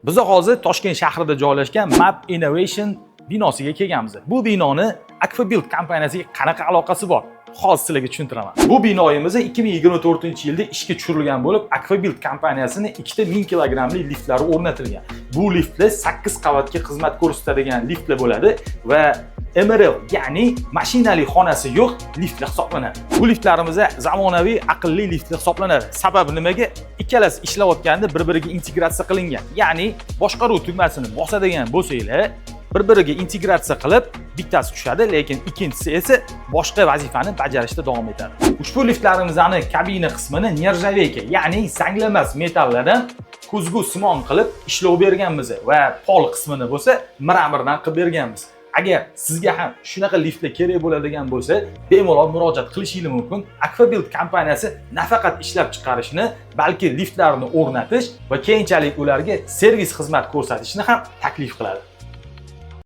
Biz hozir Toshkent shahrida joylashgan Map Innovation binosiga kelganmiz. Bu binoni Aquabuild kompaniyasiga qanaqa aloqasi bor? Hozir sizlarga tushuntiraman. Bu binoyimiz 2024-yilda ishga tushirilgan bo'lib, Aquabuild kompaniyasining 2000 kilogramli liftlari o'rnatilgan. Bu liftlar 8 qavatga xizmat ko'rsatadigan liftlar bo'ladi va MRL, ya'ni mashinali xonasi yo'q liftlar hisoblanadi. Bu liftlarimiz zamonaviy aqlli liftlar hisoblanadi. Sababi nimaga? Ikkalasi ishlayotganda bir-biriga integratsiya qilingan. Ya'ni boshqaruv tugmasini bosadigan bo'lsanglar, bir-biriga integratsiya qilib, bittasi tushadi, lekin ikkinchisi esa boshqa vazifani bajarishda davom etadi. Ushbu liftlarimizning kabina qismini nержавейка, ya'ni zanglamas metallardan ko'zgu simon qilib ishlov berganmiz va pol qismini bo'lsa mramordan qilib berganmiz. Agar sizga ham shunaqa liftlar kerak bo'ladigan bo'lsa, bemalol murojaat qilishingiz mumkin. Aquabuild kompaniyasi nafaqat ishlab chiqarishni, balki liftlarni o'rnatish va keyinchalik ularga servis xizmat ko'rsatishni ham taklif qiladi.